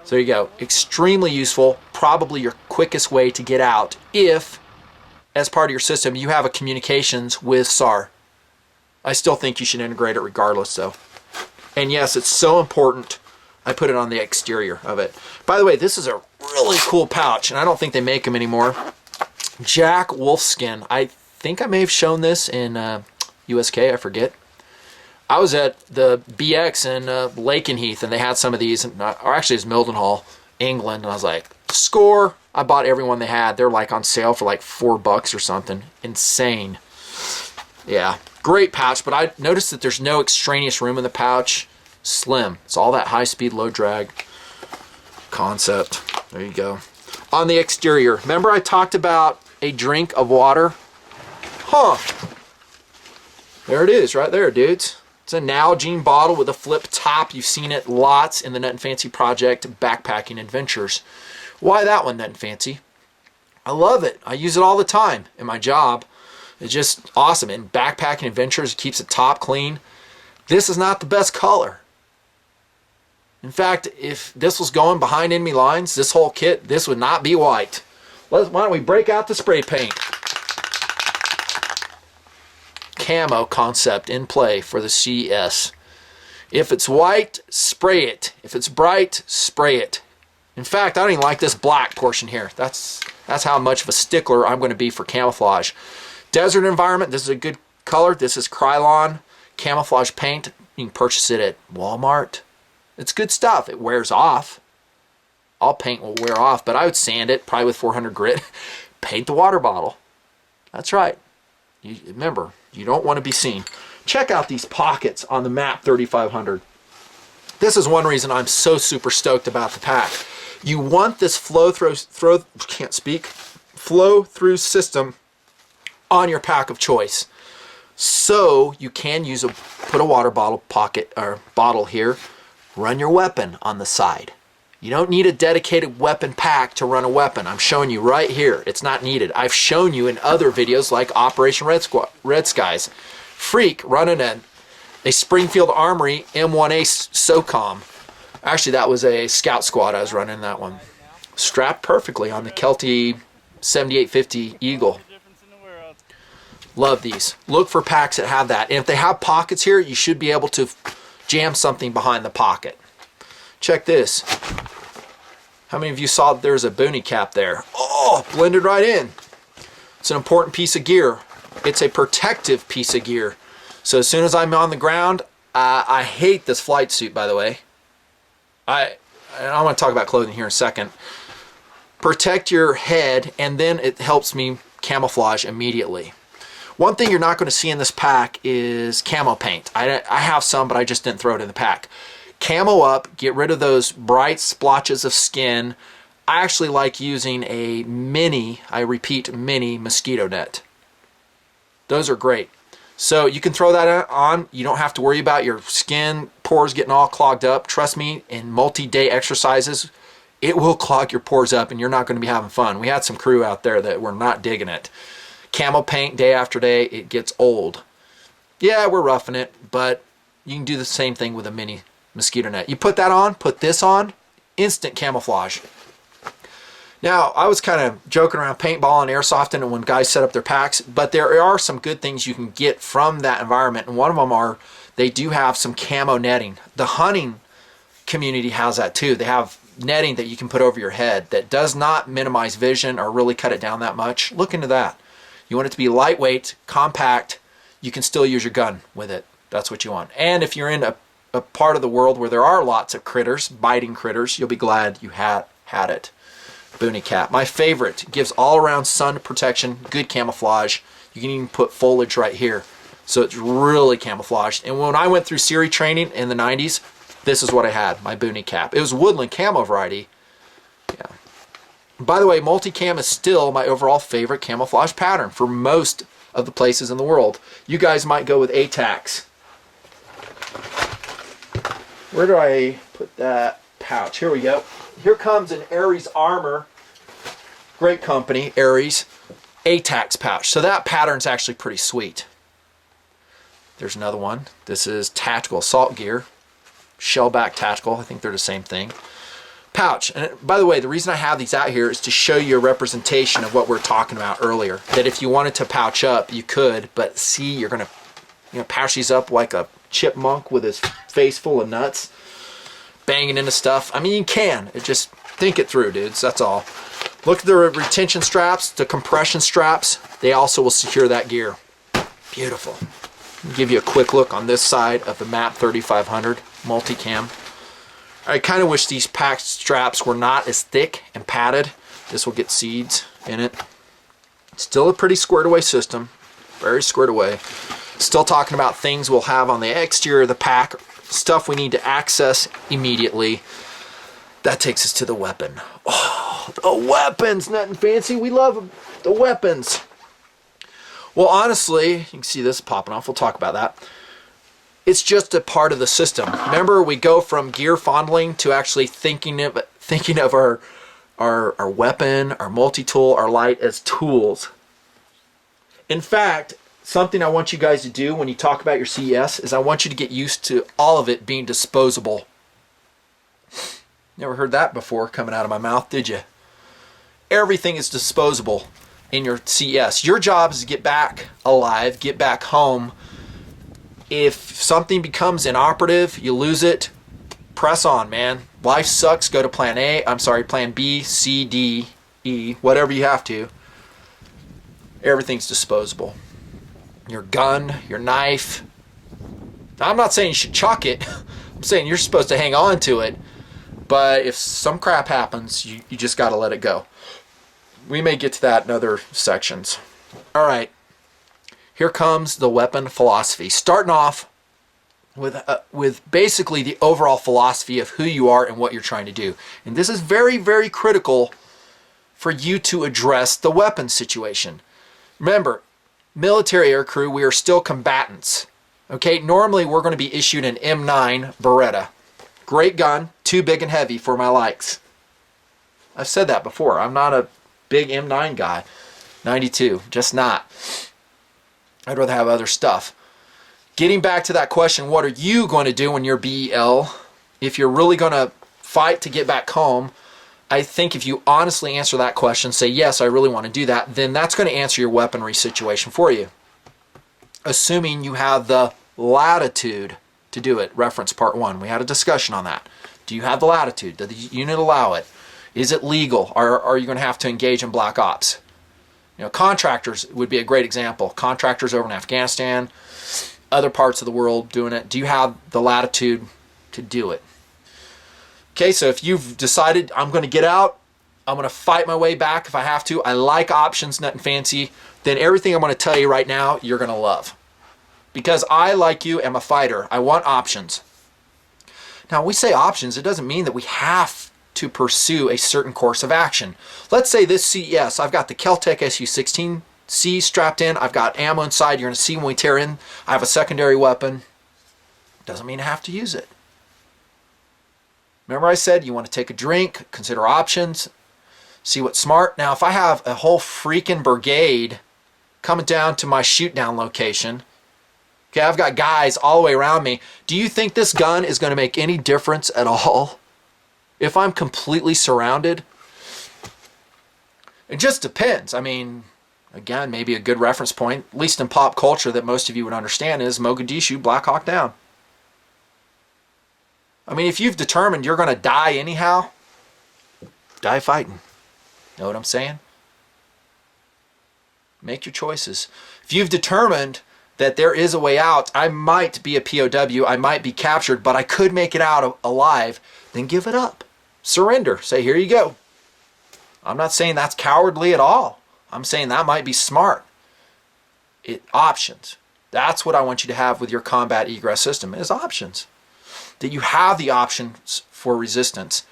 So there you go. Extremely useful. Probably your quickest way to get out if, as part of your system, you have a communications with SAR. I still think you should integrate it regardless, though. And yes, it's so important. I put it on the exterior of it. By the way, this is a really cool pouch, and I don't think they make them anymore. Jack Wolfskin. I think I may have shown this in USK, I forget. I was at the BX in Lakenheath, and they had some of these, or actually it's Mildenhall, England, and I was like, score! I bought every one they had. They're like on sale for like $4 or something. Insane. Yeah, great pouch, but I noticed that there's no extraneous room in the pouch. Slim. It's all that high-speed, low-drag concept. There you go. On the exterior, remember I talked about a drink of water? Huh. There it is right there, dudes. It's a Nalgene bottle with a flip top. You've seen it lots in the Nutnfancy Project backpacking adventures. Why that one, Nutnfancy? I love it. I use it all the time in my job. It's just awesome. In backpacking adventures, it keeps the top clean. This is not the best color. In fact, if this was going behind enemy lines, this whole kit, this would not be white. Why don't we break out the spray paint? Camo concept in play for the CS. If it's white, spray it. If it's bright, spray it. In fact, I don't even like this black portion here. That's how much of a stickler I'm going to be for camouflage. Desert environment, this is a good color. This is Krylon camouflage paint. You can purchase it at Walmart. It's good stuff. It wears off. All paint will wear off, but I would sand it, probably with 400 grit. Paint the water bottle. That's right. Remember, you don't want to be seen. Check out these pockets on the MAP 3500. This is one reason I'm so super stoked about the pack. You want this flow-through system on your pack of choice. So you can put a water bottle pocket or bottle here, run your weapon on the side. You don't need a dedicated weapon pack to run a weapon. I'm showing you right here. It's not needed. I've shown you in other videos like Operation Red Skies. Freak running a Springfield Armory M1A SOCOM. Actually, that was a scout squad I was running that one. Strapped perfectly on the kel-tec 7850 Eagle. Love these. Look for packs that have that. And if they have pockets here, you should be able to jam something behind the pocket. Check this. How many of you saw that there's a boonie cap there? Oh, blended right in. It's an important piece of gear. It's a protective piece of gear. So as soon as I'm on the ground, I hate this flight suit, by the way. I want to talk about clothing here in a second. Protect your head, and then it helps me camouflage immediately. One thing you're not going to see in this pack is camo paint. I have some, but I just didn't throw it in the pack. Camo up, get rid of those bright splotches of skin. I actually like using a mini, I repeat, mini mosquito net. Those are great. So you can throw that on. You don't have to worry about your skin pores getting all clogged up. Trust me, in multi-day exercises, it will clog your pores up and you're not going to be having fun. We had some crew out there that were not digging it. Camo paint day after day, it gets old. Yeah, we're roughing it, but you can do the same thing with a mini mosquito net. You put that on, put this on, instant camouflage. Now, I was kind of joking around paintball and airsofting and when guys set up their packs, but there are some good things you can get from that environment, and one of them are they do have some camo netting. The hunting community has that too. They have netting that you can put over your head that does not minimize vision or really cut it down that much. Look into that. You want it to be lightweight, compact. You can still use your gun with it. That's what you want. And if you're in a part of the world where there are lots of critters, biting critters, you'll be glad you had it. Boonie cap. My favorite. Gives all around sun protection, good camouflage. You can even put foliage right here. So it's really camouflaged. And when I went through Siri training in the 90s, this is what I had, my boonie cap. It was woodland camo variety. Yeah. By the way, multicam is still my overall favorite camouflage pattern for most of the places in the world. You guys might go with ATACs. Where do I put that pouch? Here we go. Here comes an Aries Armor, great company, Aries, ATACs pouch. So that pattern's actually pretty sweet. There's another one. This is tactical assault gear, shellback tactical. I think they're the same thing. Pouch. And by the way, the reason I have these out here is to show you a representation of what we're talking about earlier. That if you wanted to pouch up, you could, but see, you're gonna, pouch these up like a chipmunk with his face full of nuts, banging into stuff. I mean, you can. Just think it through, dudes. That's all. Look at the retention straps, the compression straps. They also will secure that gear. Beautiful. I'll give you a quick look on this side of the MAP 3500 multicam. I kind of wish these pack straps were not as thick and padded. This will get seeds in it. Still a pretty squared away system. very squared away. Still talking about things we'll have on the exterior of the pack, stuff we need to access immediately. That takes us to the weapon. Oh, the weapons, Nutnfancy. We love the weapons. Well, honestly, you can see this popping off. We'll talk about that. It's just a part of the system. Remember, we go from gear fondling to actually thinking of our weapon, our multi-tool, our light as tools. In fact, something I want you guys to do when you talk about your CES is I want you to get used to all of it being disposable. Never heard that before coming out of my mouth, did you? Everything is disposable in your CES. Your job is to get back alive, get back home. If something becomes inoperative, you lose it, press on, man. Life sucks, go to plan B, C, D, E, whatever you have to. Everything's disposable. Your gun, your knife. I'm not saying you should chuck it. I'm saying you're supposed to hang on to it. But if some crap happens, you just got to let it go. We may get to that in other sections. All right. Here comes the weapon philosophy. Starting off with basically the overall philosophy of who you are and what you're trying to do. And this is very, very critical for you to address the weapon situation. Remember, military aircrew, we are still combatants. Okay, normally we're going to be issued an M9 Beretta. Great gun, too big and heavy for my likes. I've said that before. I'm not a big M9 guy. 92, just not. I'd rather have other stuff. Getting back to that question, what are you going to do when you're BEL? If you're really going to fight to get back home, I think if you honestly answer that question, say, yes, I really want to do that, then that's going to answer your weaponry situation for you. Assuming you have the latitude to do it. Reference part 1. We had a discussion on that. Do you have the latitude? Does the unit allow it? Is it legal? Are you going to have to engage in black ops? You know, contractors would be a great example. Contractors over in Afghanistan, other parts of the world doing it. Do you have the latitude to do it? Okay, so if you've decided I'm going to get out, I'm going to fight my way back if I have to, I like options, Nutnfancy, then everything I'm going to tell you right now, you're going to love. Because I, like you, am a fighter. I want options. Now, when we say options, it doesn't mean that we have to pursue a certain course of action. Let's say this CES, I've got the kel-tec SU-16C strapped in. I've got ammo inside. You're going to see when we tear in. I have a secondary weapon. Doesn't mean I have to use it. Remember I said you want to take a drink, consider options, see what's smart. Now, if I have a whole freaking brigade coming down to my shoot down location, okay, I've got guys all the way around me. Do you think this gun is going to make any difference at all? If I'm completely surrounded? It just depends. I mean, again, maybe a good reference point, at least in pop culture that most of you would understand, is Mogadishu, Black Hawk Down. I mean, if you've determined you're going to die anyhow, die fighting. Know what I'm saying? Make your choices. If you've determined that there is a way out, I might be a POW, I might be captured, but I could make it out alive, then give it up. Surrender. Say, here you go. I'm not saying that's cowardly at all. I'm saying that might be smart. Options. That's what I want you to have with your combat egress system, is options. That you have the options for resistance.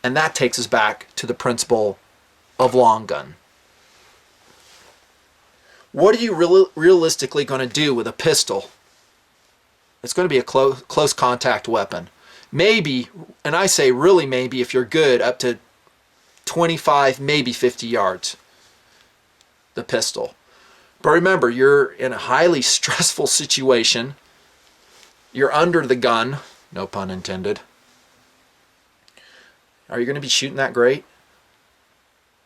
And that takes us back to the principle of long gun. What are you realistically going to do with a pistol? It's going to be a close contact weapon. Maybe, and I say really maybe if you're good, up to 25, maybe 50 yards, the pistol. But remember, you're in a highly stressful situation. You're under the gun, no pun intended. Are you going to be shooting that great?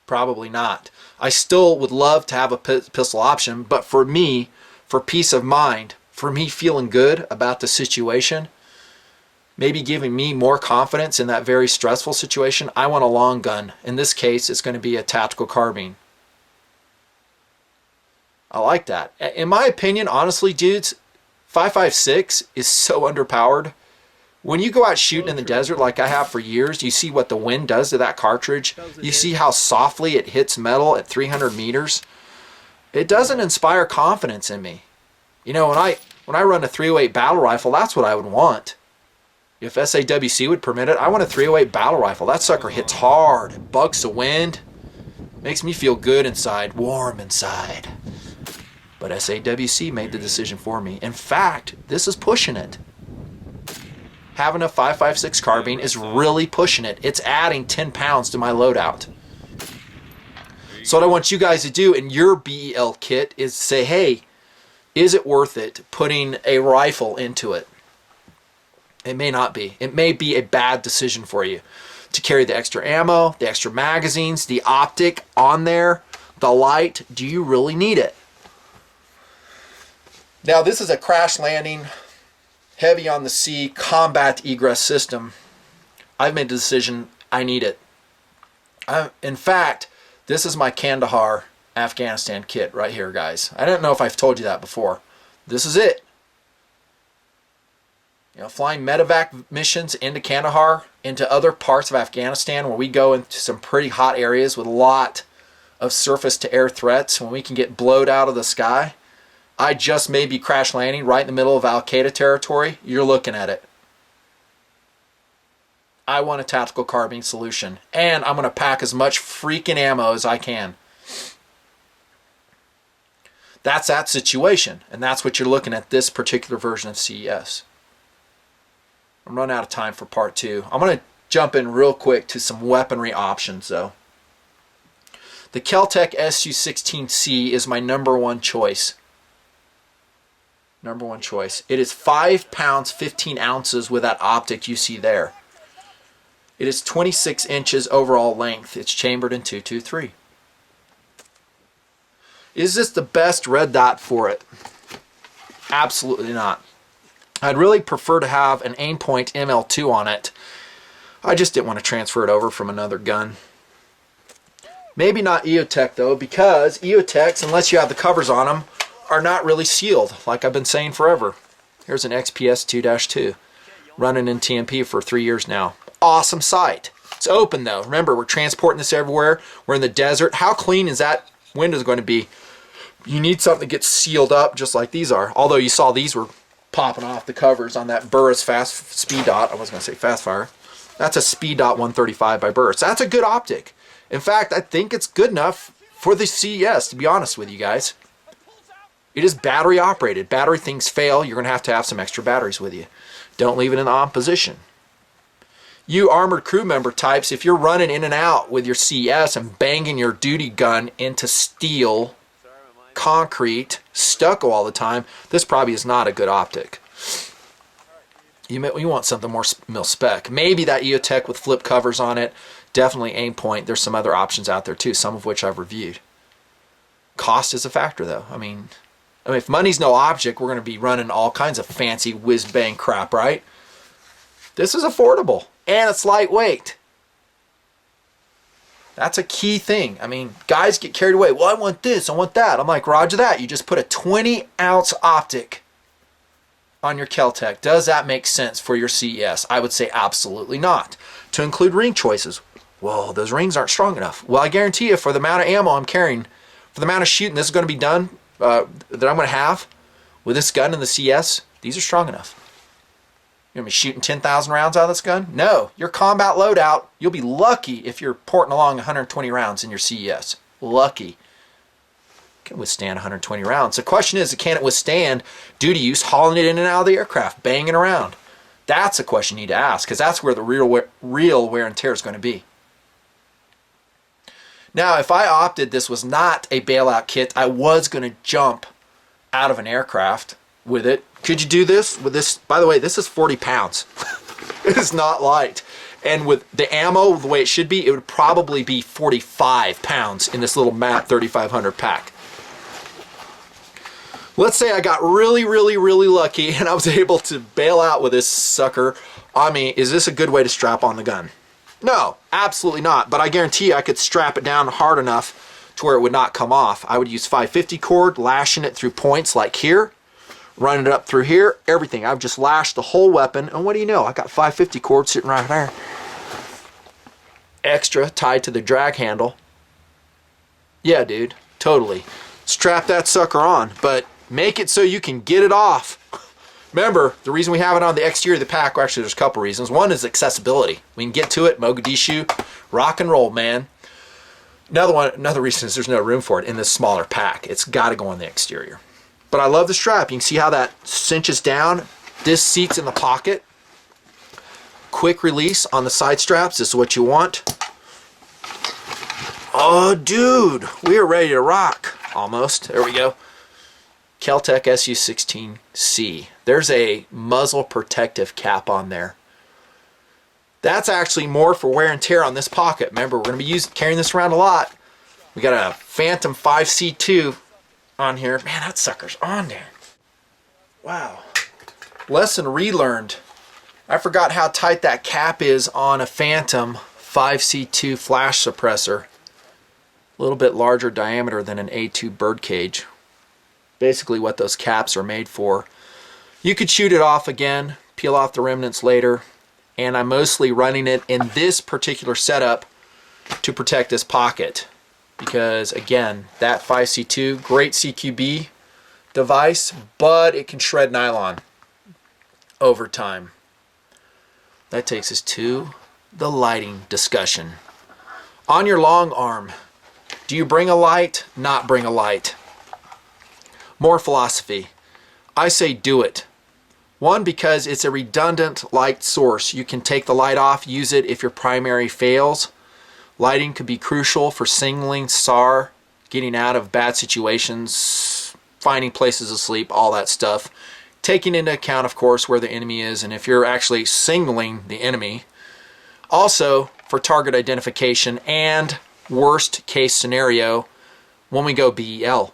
Probably not. I still would love to have a pistol option, but for me, for peace of mind, for me feeling good about the situation, maybe giving me more confidence in that very stressful situation, I want a long gun. In this case, it's going to be a tactical carbine. I like that. In my opinion, honestly, dudes, 5.56 is so underpowered. When you go out shooting in the desert like I have for years, you see what the wind does to that cartridge. You see how softly it hits metal at 300 meters. it doesn't inspire confidence in me. You know, when I run a 308 battle rifle, that's what I would want. If SAWC would permit it, I want a 308 battle rifle. That sucker hits hard, it bucks the wind, makes me feel good inside, warm inside. But SAWC made the decision for me. In fact, this is pushing it. Having a 5.56 carbine is really pushing it. It's adding 10 pounds to my loadout. So what I want you guys to do in your BEL kit is say, hey, is it worth it putting a rifle into it? It may not be. It may be a bad decision for you to carry the extra ammo, the extra magazines, the optic on there, the light. Do you really need it? Now, this is a crash landing, heavy on the sea, combat egress system. I've made the decision I need it. In fact, this is my Kandahar, Afghanistan kit right here, guys. I don't know if I've told you that before. This is it. You know, flying medevac missions into Kandahar, into other parts of Afghanistan where we go into some pretty hot areas with a lot of surface-to-air threats when we can get blowed out of the sky. I just may be crash landing right in the middle of Al-Qaeda territory. You're looking at it. I want a tactical carbine solution, and I'm going to pack as much freaking ammo as I can. That's that situation, and that's what you're looking at this particular version of CES. I'm running out of time for part 2. I'm going to jump in real quick to some weaponry options, though. The kel-tec SU-16C is my #1 choice. #1 choice. It is 5 pounds 15 ounces with that optic you see there. It is 26 inches overall length. It's chambered in 223. Is this the best red dot for it? Absolutely not. I'd really prefer to have an Aimpoint ML2 on it. I just didn't want to transfer it over from another gun. Maybe not EOTech though, because EOTechs, unless you have the covers on them, are not really sealed, like I've been saying forever. Here's an XPS 2-2, running in TMP for 3 years now. Awesome sight. It's open though. Remember, we're transporting this everywhere. We're in the desert. How clean is that window going to be? You need something that gets sealed up just like these are. Although you saw these were popping off the covers on that Burris fast speed dot. I was going to say fast fire. That's a speed dot 135 by Burris. That's a good optic. In fact, I think it's good enough for the CES, to be honest with you guys. It is battery operated. Battery things fail. You're going to have some extra batteries with you. Don't leave it in the on position. You armored crew member types, if you're running in and out with your CES and banging your duty gun into steel, concrete, stucco all the time, this probably is not a good optic. You want something more mil-spec. Maybe that EOTech with flip covers on it. Definitely Aimpoint. There's some other options out there too, some of which I've reviewed. Cost is a factor though. I mean, if money's no object, we're going to be running all kinds of fancy whiz-bang crap, right? This is affordable, and it's lightweight. That's a key thing. I mean, guys get carried away. Well, I want this, I want that. I'm like, roger that. You just put a 20-ounce optic on your kel-tec. Does that make sense for your CES? I would say absolutely not. To include ring choices. Well, those rings aren't strong enough. Well, I guarantee you, for the amount of ammo I'm carrying, for the amount of shooting this is going to be done, that I'm going to have with this gun in the CS, these are strong enough. You're going to be shooting 10,000 rounds out of this gun? No. Your combat loadout, you'll be lucky if you're porting along 120 rounds in your CES. Lucky. It can withstand 120 rounds. The question is, can it withstand duty use, hauling it in and out of the aircraft, banging around? That's a question you need to ask, because that's where the real wear and tear is going to be. Now, if I opted this was not a bailout kit, I was going to jump out of an aircraft with it. Could you do this with this? By the way, this is 40 pounds. It is not light. And with the ammo the way it should be, it would probably be 45 pounds in this little MAT 3500 pack. Let's say I got really, really, really lucky and I was able to bail out with this sucker on me. Is this a good way to strap on the gun? No, absolutely not. But I guarantee you I could strap it down hard enough to where it would not come off. I would use 550 cord, lashing it through points like here, running it up through here, everything. I've just lashed the whole weapon, and what do you know? I got 550 cord sitting right there. Extra tied to the drag handle. Yeah, dude, totally. strap that sucker on, but make it so you can get it off. Remember, the reason we have it on the exterior of the pack, well, actually there's a couple reasons. One is accessibility. We can get to it, Mogadishu, rock and roll, man. Another reason is there's no room for it in this smaller pack. It's got to go on the exterior. But I love the strap. You can see how that cinches down. This seat's in the pocket. Quick release on the side straps. This is what you want. Oh, dude, we are ready to rock. Almost. There we go. Kel-Tec SU16C. There's a muzzle protective cap on there. That's actually more for wear and tear on this pocket. Remember, we're going to be carrying this around a lot. We got a Phantom 5C2 on here. Man, that sucker's on there. Wow. Lesson relearned. I forgot how tight that cap is on a Phantom 5C2 flash suppressor. A little bit larger diameter than an A2 birdcage. Basically what those caps are made for. You could shoot it off again, peel off the remnants later, and I'm mostly running it in this particular setup to protect this pocket. Because again, that 5C2, great CQB device, but it can shred nylon over time. That takes us to the lighting discussion. On your long arm, do you bring a light, not bring a light? More philosophy. I say do it. One, because it's a redundant light source. You can take the light off, use it if your primary fails. Lighting could be crucial for signaling, SAR, getting out of bad situations, finding places to sleep, all that stuff. Taking into account, of course, where the enemy is and if you're actually signaling the enemy. Also, for target identification and worst case scenario, when we go BEL.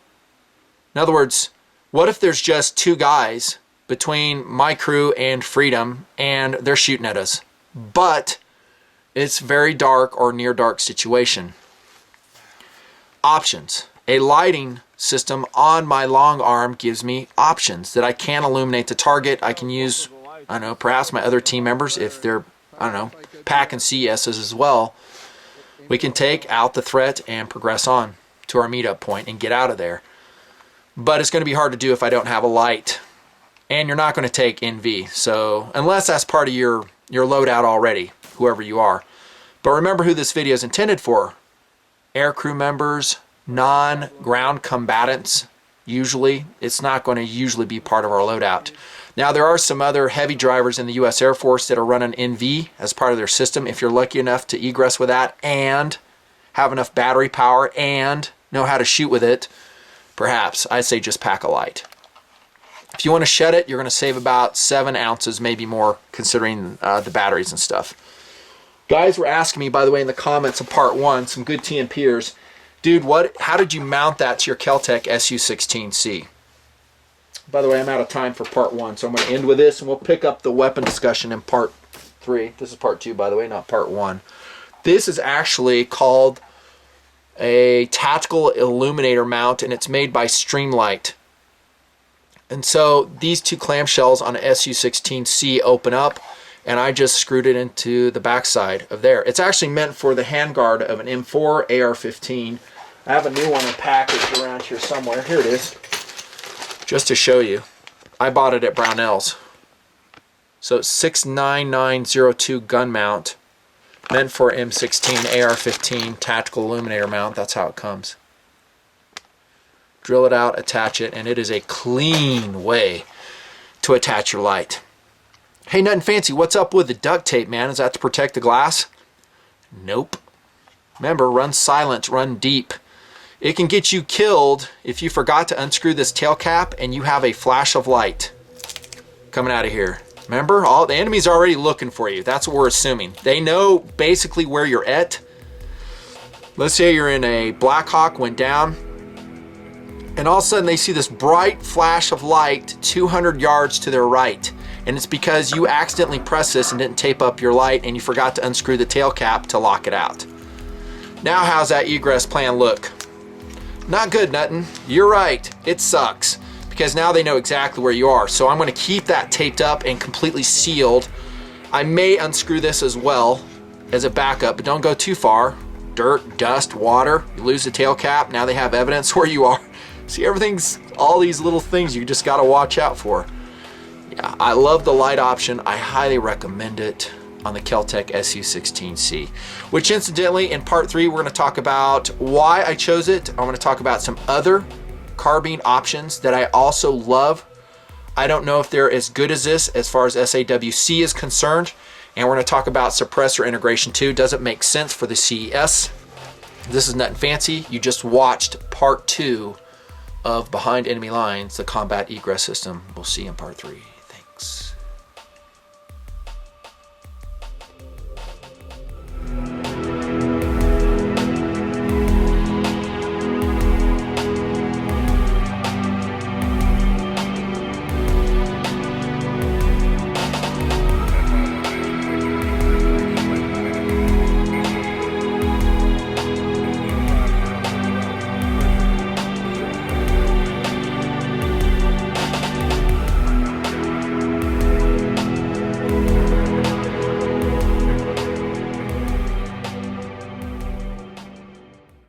In other words, what if there's just two guys between my crew and Freedom and they're shooting at us, but it's very dark or near dark situation? Options. A lighting system on my long arm gives me options that I can illuminate the target. I can use, I don't know, perhaps my other team members if they're, I don't know, pack and CSs as well. We can take out the threat and progress on to our meetup point and get out of there. But it's going to be hard to do if I don't have a light. And you're not going to take NV. So unless that's part of your loadout already, whoever you are. But remember who this video is intended for. Air crew members, non-ground combatants. Usually, it's not going to usually be part of our loadout. Now there are some other heavy drivers in the US Air Force that are running NV as part of their system. If you're lucky enough to egress with that and have enough battery power and know how to shoot with it, perhaps I say just pack a light. If you want to shed it, you're going to save about 7 ounces, maybe more, considering the batteries and stuff. Guys were asking me, by the way, in the comments of part 1, some good TMPers, dude, how did you mount that to your Kel-Tec SU16C? By the way, I'm out of time for part 1, so I'm going to end with this, and we'll pick up the weapon discussion in part 3. This is part 2, by the way, not part 1. This is actually called a tactical illuminator mount, and it's made by Streamlight. And so these two clamshells on a SU16C open up, and I just screwed it into the backside of there. It's actually meant for the handguard of an M4 AR-15. I have a new one in package around here somewhere. Here it is. Just to show you. I bought it at Brownells. So it's 69902 gun mount, meant for M16 AR-15 tactical illuminator mount. That's how it comes. Drill it out, attach it, and it is a clean way to attach your light. Hey, Nutnfancy, what's up with the duct tape, man? Is that to protect the glass? Nope. Remember, run silent, run deep. It can get you killed if you forgot to unscrew this tail cap and you have a flash of light coming out of here. Remember, all the enemy's already looking for you. That's what we're assuming. They know basically where you're at. Let's say you're in a Black Hawk, went down, and all of a sudden they see this bright flash of light 200 yards to their right. And it's because you accidentally pressed this and didn't tape up your light and you forgot to unscrew the tail cap to lock it out. Now how's that egress plan look? Not good, Nuttin. You're right, it sucks. Because now they know exactly where you are. So I'm going to keep that taped up and completely sealed. I may unscrew this as well as a backup, but don't go too far. Dirt, dust, water, you lose the tail cap, now they have evidence where you are. See, everything's, all these little things you just got to watch out for. Yeah, I love the light option. I highly recommend it on the kel-tec SU16C, which incidentally in part 3 we're going to talk about why I chose it. I'm going to talk about some other carbine options that I also love. I don't know if they're as good as this as far as SAWC is concerned, and we're going to talk about suppressor integration too. Doesn't make sense for the CES. This is Nutnfancy. You just watched part 2 of Behind Enemy Lines, the combat egress system. We'll see you in part 3. Thanks.